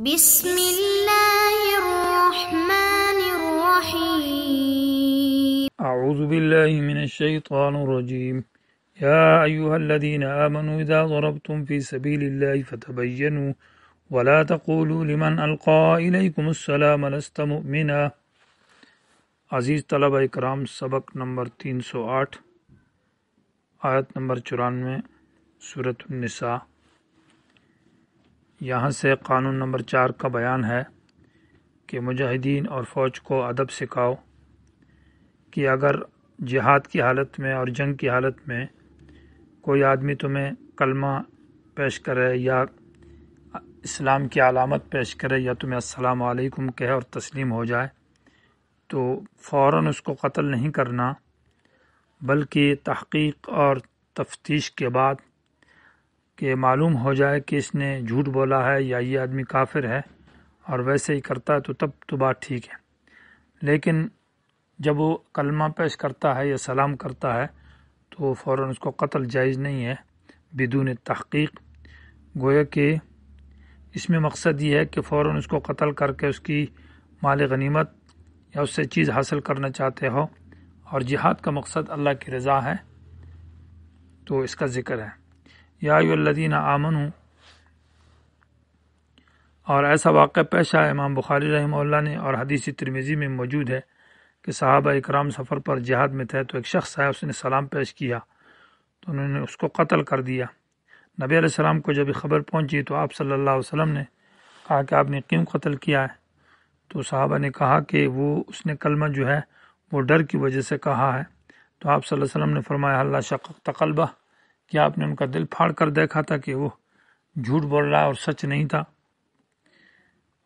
بسم اللہ الرحمن الرحیم اعوذ باللہ من الشیطان الرجیم یا ایہا الذین آمنوا اذا ضربتم فی سبیل اللہ فتبینوا ولا تقولوا لمن القى الیکم السلام لست مؤمنا۔ عزیز طلبہ اکرام، سبق نمبر 308، آیت نمبر 94، سورۃ النساء۔ یہاں سے قانون نمبر 4 کا بیان ہے کہ مجاہدین اور فوج کو ادب سکھاؤ کہ اگر جہاد کی حالت میں اور جنگ کی حالت میں کوئی آدمی تمہیں کلمہ پیش کرے یا اسلام کی علامت پیش کرے یا تمہیں السلام علیکم کہے اور تسلیم ہو جائے تو فوراً اس کو قتل نہیں کرنا، بلکہ تحقیق اور تفتیش کے بعد کہ معلوم ہو جائے کہ اس نے جھوٹ بولا ہے یا یہ آدمی کافر ہے اور ویسے ہی کرتا ہے تو تب تو بات ٹھیک ہے، لیکن جب وہ کلمہ پیش کرتا ہے یا سلام کرتا ہے تو فوراً اس کو قتل جائز نہیں ہے بدون تحقیق۔ گویا کہ اس میں مقصد یہ ہے کہ فوراً اس کو قتل کر کے اس کی مال غنیمت یا اس سے چیز حاصل کرنا چاہتے ہو، اور جہاد کا مقصد اللہ کی رضا ہے تو اس کا ذکر ہے۔ یا ایھا الذین آمنوا، اور ایسا واقعہ پیش آیا امام بخاری رحمہ اللہ نے اور حدیث ترمذی میں موجود ہے کہ صحابہ اکرام سفر پر جہاد میں تھے تو ایک شخص آیا، اس نے سلام پیش کیا تو انہوں نے اس کو قتل کر دیا۔ نبی علیہ السلام کو جب خبر پہنچی تو آپ صلی اللہ علیہ وسلم نے کہا کہ آپ نے کیوں قتل کیا ہے؟ تو صحابہ نے کہا کہ اس نے کلمہ جو ہے وہ ڈر کی وجہ سے کہا ہے۔ تو آپ صلی اللہ علیہ وسلم نے فرمایا اللہ شققت قلبہ، کیا آپ نے ان کا دل پھاڑ کر دیکھا تھا کہ وہ جھوٹ بول رہا ہے اور سچ نہیں تھا؟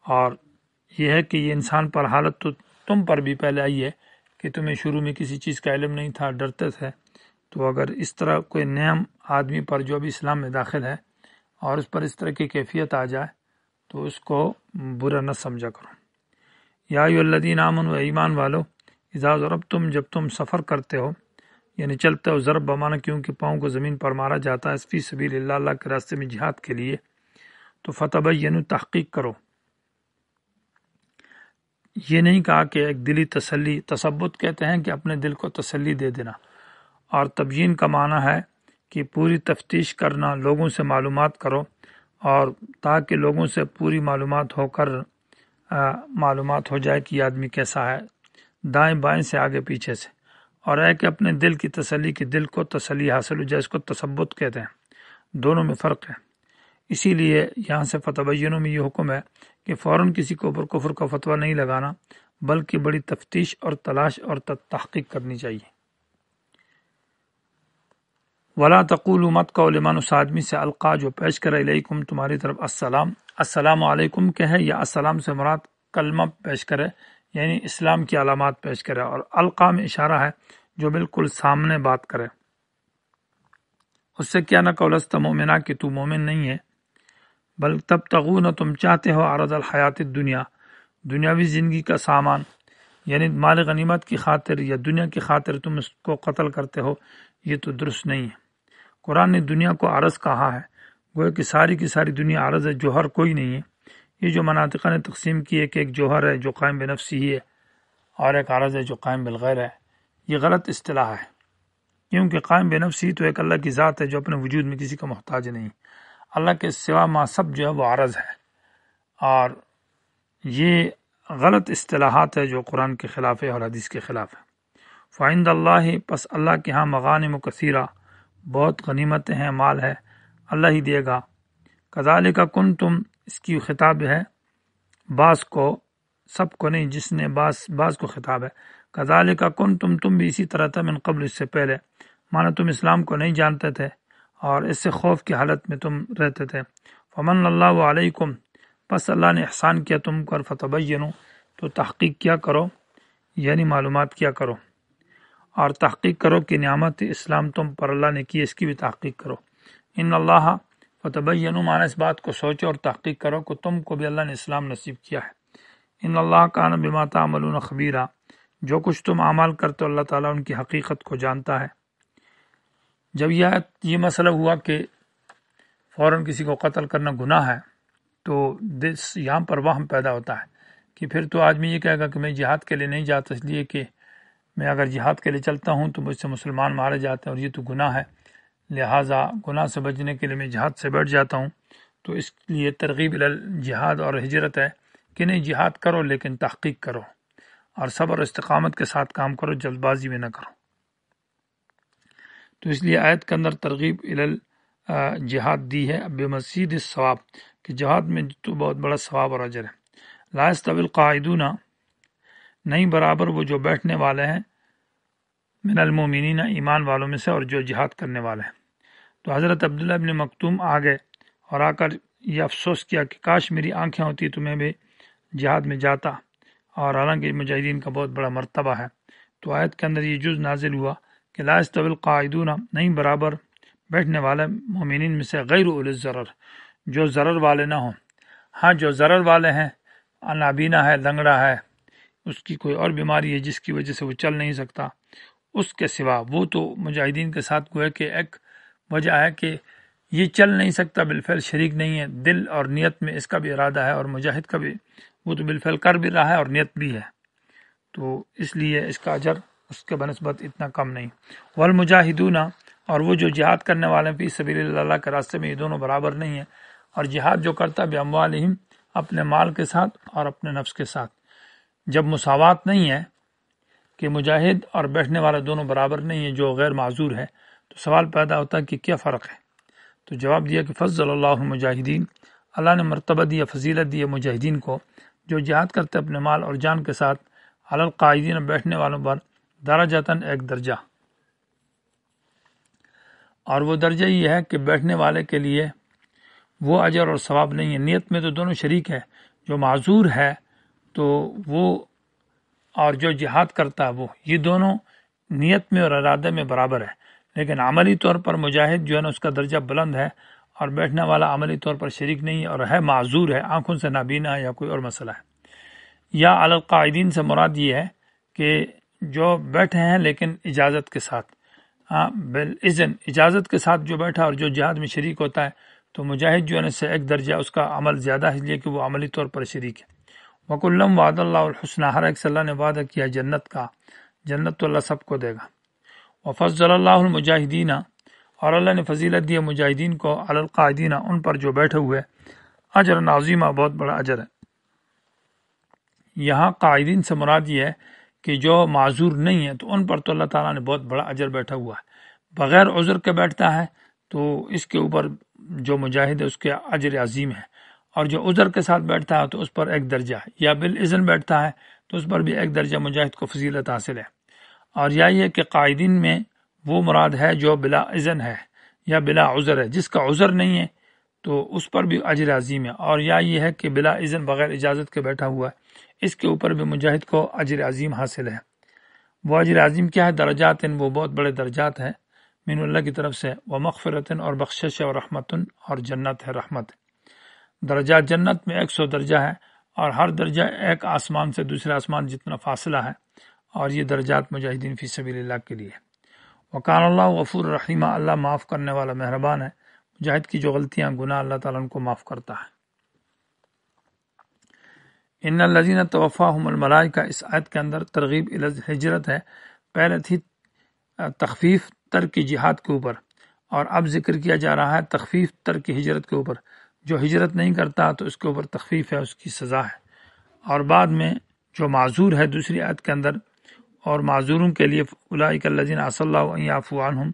اور یہ ہے کہ یہ انسان پر حالت تو تم پر بھی پہلے آئی ہے کہ تمہیں شروع میں کسی چیز کا علم نہیں تھا، ڈرتے تھے، تو اگر اس طرح کوئی نیم آدمی پر جو ابھی اسلام میں داخل ہے اور اس پر اس طرح کی کیفیت آ جائے تو اس کو برا نہ سمجھا کرو۔ یا ایھا الذین آمنوا، ایمان والو، اذا ضربتم، جب تم سفر کرتے ہو یعنی چلتے ہو، ضرب بمانا کیونکہ پاؤں کو زمین پر مارا جاتا ہے، فی سبیل اللہ، اللہ کے راستے میں جہاد کے لیے، تو فتبینوا، تحقیق کرو۔ یہ نہیں کہا کہ ایک دلی تسلی، تثبت کہتے ہیں کہ اپنے دل کو تسلی دے دینا، اور تبیین کا معنی ہے کہ پوری تفتیش کرنا، لوگوں سے معلومات کرو، اور تاکہ لوگوں سے پوری معلومات ہو جائے کہ یہ آدمی کیسا ہے، دائیں بائیں سے، آگے پیچھے سے، اور ہے کہ اپنے دل کی تسلی، کی دل کو تسلی حاصل ہو جائے، اس کو تثبت کہتے ہیں۔ دونوں میں فرق ہے، اسی لیے یہاں سے فتبینوا میں یہ حکم ہے کہ فوراً کسی کے اوپر کفر کا فتویٰ نہیں لگانا، بلکہ بڑی تفتیش اور تلاش اور تحقیق کرنی چاہیے۔ ولا تقولوا، مت کہو، لمن، اس آدمی سے، القا جو پیش کرے، الیکم تمہاری طرف، السلام علیکم کہے یا السلام سے مراد کلمہ پیش کرے یعنی اسلام کی علامات پیش کرے، اور القا میں اشارہ ہے جو بالکل سامنے بات کرے۔ اس سے کیا نہ کہو لست مؤمنا، کہ تو مومن نہیں ہے، بل تبتغون، تم چاہتے ہو، عرض الحیات الدنیا، دنیاوی زندگی کا سامان، یعنی مال غنیمت کی خاطر یا دنیا کی خاطر تم اس کو قتل کرتے ہو، یہ تو درست نہیں ہے۔ قرآن نے دنیا کو عرض کہا ہے، گویا کہ ساری کی ساری دنیا عرض ہے، جوہر کوئی نہیں ہے۔ یہ جو مناطقہ نے تقسیم کی ہے کہ ایک جوہر ہے جو قائم بنفسی ہی ہے اور ایک عرض ہے جو قائم بالغیر ہے، یہ غلط اصطلاح ہے، کیونکہ قائم بنفسی تو ایک اللہ کی ذات ہے جو اپنے وجود میں کسی کا محتاج نہیں، اللہ کے سوا ما سب جو ہے وہ عرض ہے، اور یہ غلط اصطلاحات ہے جو قرآن کے خلاف ہے اور حدیث کے خلاف ہے۔ فعند اللہ، پس اللہ کے ہاں، مغانم کثیرہ، بہت غنیمتیں ہیں، مال ہے، اللہ ہی دے گا۔ کذالک کنتم، اس کی خطاب ہے بعض کو، سب کو نہیں، جس نے بعض کو خطاب ہے۔ کذالک کنتم، تم بھی اسی طرح تھا، من قبل، اس سے پہلے، مانا تم اسلام کو نہیں جانتے تھے اور اس سے خوف کی حالت میں تم رہتے تھے۔ فمن اللہ علیکم، پس اللہ نے احسان کیا تم پر، فتبینوا، تو تحقیق کیا کرو، یعنی معلومات کیا کرو، اور تحقیق کرو کہ نعمت اسلام تم پر اللہ نے کی، اس کی بھی تحقیق کرو۔ ان اللہ، فتبینوا مانا اس بات کو سوچو اور تحقیق کرو کہ تم کو بھی اللہ نے اسلام نصیب کیا ہے۔ ان اللہ کان بما تعملون خبیرا، جو کچھ تم اعمال کرتے ہو اللہ تعالیٰ ان کی حقیقت کو جانتا ہے۔ جب یہ مسئلہ ہوا کہ فوراً کسی کو قتل کرنا گناہ ہے تو یہاں پر وہم پیدا ہوتا ہے کہ پھر تو آدمی یہ کہے گا کہ میں جہاد کے لیے نہیں جاتا، اس لیے کہ میں اگر جہاد کے لیے چلتا ہوں تو مجھ سے مسلمان مارے جاتے ہیں اور یہ تو گناہ ہے، لہٰذا گناہ سے بچنے کے لیے میں جہاد سے بیٹھ جاتا ہوں۔ تو اس لیے ترغیب جہاد اور ہجرت ہے کہ نہیں، جہاد کرو لیکن تحقیق کرو اور صبر و استقامت کے ساتھ کام کرو، جلد بازی میں نہ کرو۔ تو اس لیے آیت کے اندر ترغیب جہاد دی ہے بمزید الثواب، کہ جہاد میں تو بہت بڑا ثواب اور اجر ہے۔ لا یستوی القاعدون، نہیں برابر وہ جو بیٹھنے والے ہیں، من المومنین، ایمان والوں میں سے، اور جو جہاد کرنے والے ہیں۔ تو حضرت عبداللہ ابن مکتوم آگے اور آ کر یہ افسوس کیا کہ کاش میری آنکھیں ہوتی تو میں بھی جہاد میں جاتا، اور حالانکہ مجاہدین کا بہت بڑا مرتبہ ہے۔ تو آیت کے اندر یہ جز نازل ہوا کہ لا یستوی القاعدون، نہیں برابر بیٹھنے والے مومنین میں سے، غیر اولی الضرر، جو ضرر والے نہ ہوں۔ ہاں، جو ضرر والے ہیں، نابینا ہے، لنگڑا ہے، اس کی کوئی اور بیماری ہے جس کی وجہ سے وہ چل نہیں سکتا، اس کے سوا وہ تو مجاہدین کے ساتھ گویا کہ ایک وجہ ہے کہ یہ چل نہیں سکتا، بالفعل شریک نہیں ہے، دل اور نیت میں اس کا بھی ارادہ ہے، اور مجاہد کا بھی، وہ تو بالفعل کر بھی رہا ہے اور نیت بھی ہے، تو اس لیے اس کا اجر اس کے بنسبت اتنا کم نہیں۔ والمجاہدون، اور وہ جو جہاد کرنے والے ہیں فی سبیل اللہ کے راستے میں، یہ دونوں برابر نہیں ہیں۔ اور جہاد جو کرتا ہے باموالہم، اپنے مال کے ساتھ اور اپنے نفس کے ساتھ، جب مساوات نہیں ہے کہ مجاہد اور بیٹھنے والا دونوں برابر نہیں ہیں، جو غیر معذور ہے، تو سوال پیدا ہوتا ہے کہ کیا فرق ہے؟ تو جواب دیا کہ فضل اللہ المجاہدین، اللہ نے مرتبہ دیا، فضیلت دی مجاہدین کو، جو جہاد کرتے اپنے مال اور جان کے ساتھ، علی القاعدین، بیٹھنے والوں پر، درجتاً، ایک درجہ۔ اور وہ درجہ یہ ہے کہ بیٹھنے والے کے لیے وہ اجر اور ثواب نہیں ہے، نیت میں تو دونوں شریک ہے، جو معذور ہے تو وہ، اور جو جہاد کرتا ہے وہ، یہ دونوں نیت میں اور ارادے میں برابر ہے، لیکن عملی طور پر مجاہد جو ہے نا، اس کا درجہ بلند ہے، اور بیٹھنے والا عملی طور پر شریک نہیں ہے اور ہے معذور ہے، آنکھوں سے نابینا ہے یا کوئی اور مسئلہ ہے۔ یا علی القاعدین سے مراد یہ ہے کہ جو بیٹھے ہیں لیکن اجازت کے ساتھ، بالاذن، اجازت کے ساتھ جو بیٹھا اور جو جہاد میں شریک ہوتا ہے، تو مجاہد جو ہے نا، سے ایک درجہ اس کا عمل زیادہ ہے، اس لیے کہ وہ عملی طور پر شریک ہے۔ وَكُلًّا وَعَدَ اللَّهُ الْحُسْنَى، ہر ایک سے اللہ نے وعدہ کیا جنت کا، جنت تو اللہ سب کو دے گا۔ وَفَضَّلَ اللَّهُ الْمُجَاهِدِينَ، اور اللہ نے فضیلت دی مجاہدین کو، علی القاعدین، ان پر جو بیٹھے ہوئے، اجر عظیمہ، بہت بڑا اجر ہے۔ یہاں قاعدین سے مراد یہ ہے کہ جو معذور نہیں ہے تو ان پر تو اللہ تعالیٰ نے بہت بڑا اجر بیٹھا ہوا ہے۔ بغیر عذر کے بیٹھتا ہے تو اس کے اوپر جو مجاہد ہے اس کے اجر عظیم ہے، اور جو عذر کے ساتھ بیٹھتا ہے تو اس پر ایک درجہ ہے، یا بالاذن بیٹھتا ہے تو اس پر بھی ایک درجہ مجاہد کو فضیلت حاصل ہے۔ اور یا یہ کہ قائدین میں وہ مراد ہے جو بلا اذن ہے یا بلا عذر ہے، جس کا عذر نہیں ہے تو اس پر بھی اجر عظیم ہے، اور یا یہ ہے کہ بلا اذن، بغیر اجازت کے بیٹھا ہوا ہے، اس کے اوپر بھی مجاہد کو اجر عظیم حاصل ہے۔ وہ اجر عظیم کیا ہے؟ درجات، وہ بہت بڑے درجات ہیں من اللہ کی طرف سے، وہ مغفرت، اور بخشش ہے، اور رحمت، اور جنت ہے، رحمت۔ درجات جنت میں 100 درجہ ہے، اور ہر درجہ ایک آسمان سے دوسرے آسمان جتنا فاصلہ ہے، اور یہ درجات مجاہدین فی سبیل اللہ کے لیے۔ وکان اللہ غفور رحیمہ، اللہ معاف کرنے والا مہربان ہے، مجاہد کی جو غلطیاں، گناہ، اللہ تعالیٰ ان کو معاف کرتا ہے۔ ان الذین توفاہم الملائکہ، اس آیت کے اندر ترغیب الی ہجرت ہے، پہلے تھی تخفیف ترک جہاد کے اوپر، اور اب ذکر کیا جا رہا ہے تخفیف ترک ہجرت کے اوپر۔ جو ہجرت نہیں کرتا تو اس کے اوپر تخفیف ہے، اس کی سزا ہے۔ اور بعد میں جو معذور ہے دوسری آیت کے اندر، اور معذوروں کے لیے اولئک الذین عسى اللہ ان یعفو عنہم،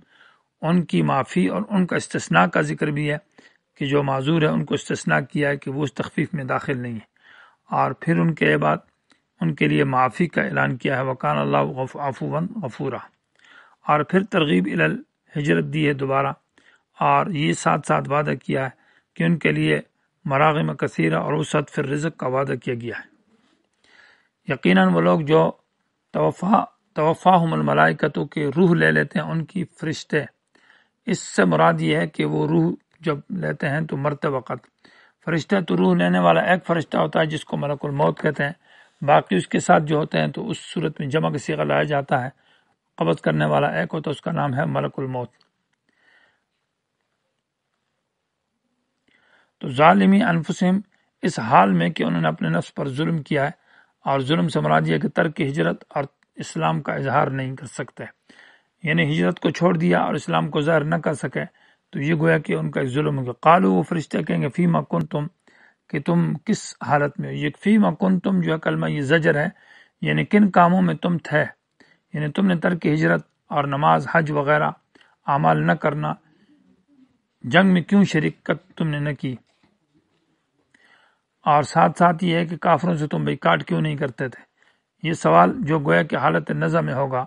ان کی معافی اور ان کا استثناء کا ذکر بھی ہے کہ جو معذور ہے ان کو استثناء کیا ہے کہ وہ اس تخفیف میں داخل نہیں ہے، اور پھر ان کے بعد ان کے لیے معافی کا اعلان کیا ہے، وکان اللہ عفوا غفورا۔ اور پھر ترغیب الی ہجرت دی ہے دوبارہ، اور یہ ساتھ ساتھ وعدہ کیا ہے کہ ان کے لیے مراغم کثیرہ اور وسعت فی الرزق کا وعدہ کیا گیا ہے۔ یقیناً وہ لوگ جو توفاہم الملائکۃ کی روح لے لیتے ہیں ان کی فرشتے، اس سے مراد یہ ہے کہ وہ روح جب لیتے ہیں تو مرتے وقت، فرشتہ تو روح لینے والا ایک فرشتہ ہوتا ہے جس کو ملک الموت کہتے ہیں، باقی اس کے ساتھ جو ہوتے ہیں تو اس صورت میں جمع کا صیغہ لایا جاتا ہے، قبض کرنے والا ایک ہوتا ہے، اس کا نام ہے ملک الموت۔ تو ظالمی انفسہم، اس حال میں کہ انہوں نے اپنے نفس پر ظلم کیا ہے، اور ظلم سے مراد یہ کہ ترک ہجرت اور اسلام کا اظہار نہیں کر سکتے، یعنی ہجرت کو چھوڑ دیا اور اسلام کو ظاہر نہ کر سکے، تو یہ گویا کہ ان کا ایک ظلم ہوگا۔ قالو، وہ فرشتے کہیں گے فیما کنتم، کہ تم کس حالت میں ہو۔ یہ فیما کنتم جو ہے کلمہ یہ زجر ہے، یعنی کن کاموں میں تم تھے، یعنی تم نے ترک ہجرت اور نماز، حج وغیرہ اعمال نہ کرنا، جنگ میں کیوں شرکت تم نے نہ کی، اور ساتھ ساتھ یہ ہے کہ کافروں سے تم بیکاٹ کیوں نہیں کرتے تھے۔ یہ سوال جو گویا کہ حالت نزع میں ہوگا۔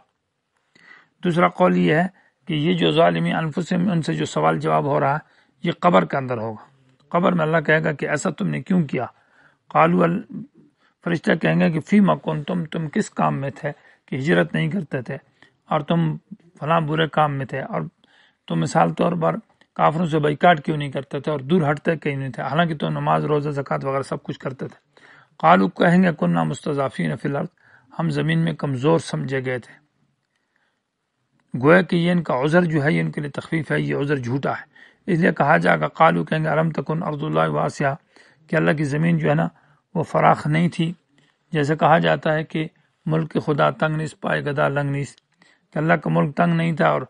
دوسرا قول یہ ہے کہ یہ جو ظالمی انفسہم، ان سے جو سوال جواب ہو رہا ہے، یہ قبر کے اندر ہوگا۔ قبر میں اللہ کہے گا کہ ایسا تم نے کیوں کیا۔ قالو، فرشتہ کہیں گے کہ فیما کنتم، تم کس کام میں تھے کہ ہجرت نہیں کرتے تھے اور تم فلاں برے کام میں تھے، اور تم مثال طور پر کافروں سے بیکاٹ کیوں نہیں کرتے تھے اور دور ہٹتے کیوں نہیں تھے، حالانکہ تو نماز، روزہ، زکوٰۃ وغیرہ سب کچھ کرتے تھے۔ قالو، کہیں گے کننا مستضعفین فی الارض، ہم زمین میں کمزور سمجھے گئے تھے۔ گویا کہ یہ ان کا عذر جو ہے، یہ ان کے لیے تخفیف ہے، یہ عذر جھوٹا ہے، اس لیے کہا جائے گا قالو، کہیں گے الم تکن ارض اللہ واسعہ، کہ اللہ کی زمین جو ہے نا وہ فراخ نہیں تھی، جیسے کہا جاتا ہے کہ ملک خدا تنگ نیس پائے گدا لنگ نیس، کہ اللہ کا ملک تنگ نہیں تھا، اور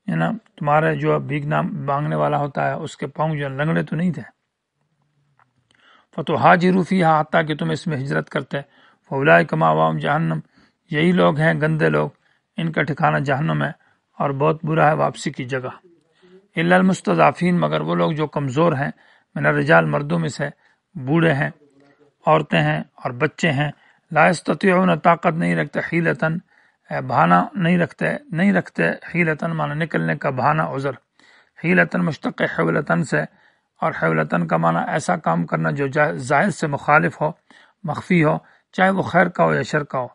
ہے نا تمہارے جو بھیگنا مانگنے والا ہوتا ہے اس کے پاؤں جو لنگڑے تو نہیں تھے۔ فتحاجروا فیہا، حتیٰ کہ تم اس میں ہجرت کرتے، فاولئک مأواہم جہنم، یہی لوگ ہیں گندے لوگ، ان کا ٹھکانہ جہنم ہے اور بہت برا ہے واپسی کی جگہ۔ الا المستضعفین، مگر وہ لوگ جو کمزور ہیں، من الرجال، مردوں میں سے، بوڑھے ہیں، عورتیں ہیں اور بچے ہیں، لا یستطیعون، طاقت نہیں رکھتے، حیلتن، بہانہ نہیں رکھتے، حیلتن معنی نکلنے کا بہانہ، عذر، حیلتن مشتق حولتن سے، اور حولتن کا معنی ایسا کام کرنا جو ظاہر سے مخالف ہو، مخفی ہو، چاہے وہ خیر کا ہو یا شر کا ہو۔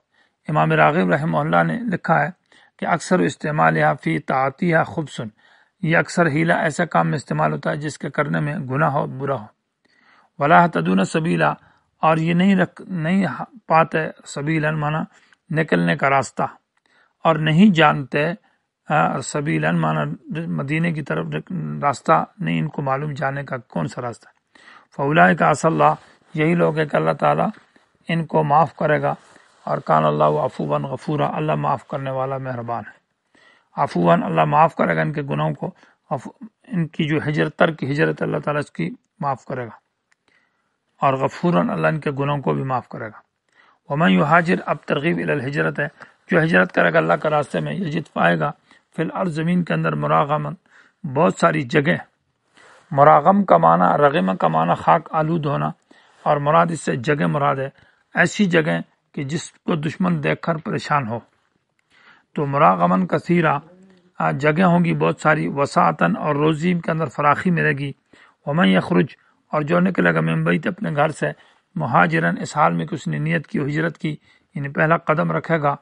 امام راغب رحمہ اللہ نے لکھا ہے کہ اکثر استعمالها فی طاعتها خبث، یہ اکثر حیلہ ایسا کام میں استعمال ہوتا ہے جس کے کرنے میں گناہ ہو، برا ہو۔ ولا تدون سبیلا، اور یہ نہیں پاتے، سبیلا معنی نکلنے کا راستہ، اور نہیں جانتے، سبیلا معنی مدینے کی طرف راستہ نہیں ان کو معلوم جانے کا کون سا راستہ ہے۔ فاولئک عسى اللہ، یہی لوگ ہے کہ اللہ تعالیٰ ان کو معاف کرے گا، اور کان اللہ عفوا غفورا، اللہ معاف کرنے والا مہربان ہے۔ عفوا، اللہ معاف کرے گا ان کے گناہوں کو، ان کی جو ہجرت، ترک ہجرت، اللہ تعالیٰ اس کی معاف کرے گا، اور غفوراً، اللہ ان کے گناہوں کو بھی معاف کرے گا۔ ومن یہاجر، اب ترغیب الی الہجرت ہے، جو ہجرت کرے گا اللہ کے راستے میں، یجد پائے گا فی الارض، زمین کے اندر، مراغمن، بہت ساری جگہ۔ مراغم کا معنی، رغم کا معنی خاک آلود ہونا، اور مراد اس سے جگہ مراد ہے، ایسی جگہ کہ جس کو دشمن دیکھ کر پریشان ہو، تو مراغمن کثیرہ، جگہ ہوں گی بہت ساری، وسعتن، اور روزی کے اندر فراخی ملے گی۔ ومن یخرج، اور جو نکلے گا من بیت، اپنے گھر سے، مہاجرن، اس حال میں کہ اس نے نیت کی، ہجرت کی، یعنی پہلا قدم رکھے گا،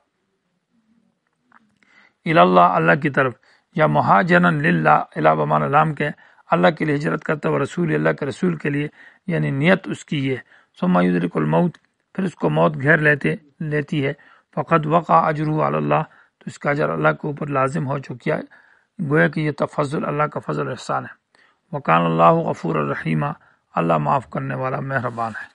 اللہ، اللہ کی طرف، یا مہاجرن للہ، الی بمعنی لام کے، اللہ کے لیے ہجرت کرتا ہے، رسول، اللہ کے رسول کے لیے، یعنی نیت اس کی یہ، ثم یدرک الموت، پھر اس کو موت گھیر لیتی ہے، فقد وقع اجرہ علی اللہ، تو اس کا اجر اللہ کے اوپر لازم ہو چکا ہے، گویا کہ یہ تفضل، اللہ کا فضل و احسان ہے۔ وکان اللہ غفور الرحیم، اللہ معاف کرنے والا مہربان ہے۔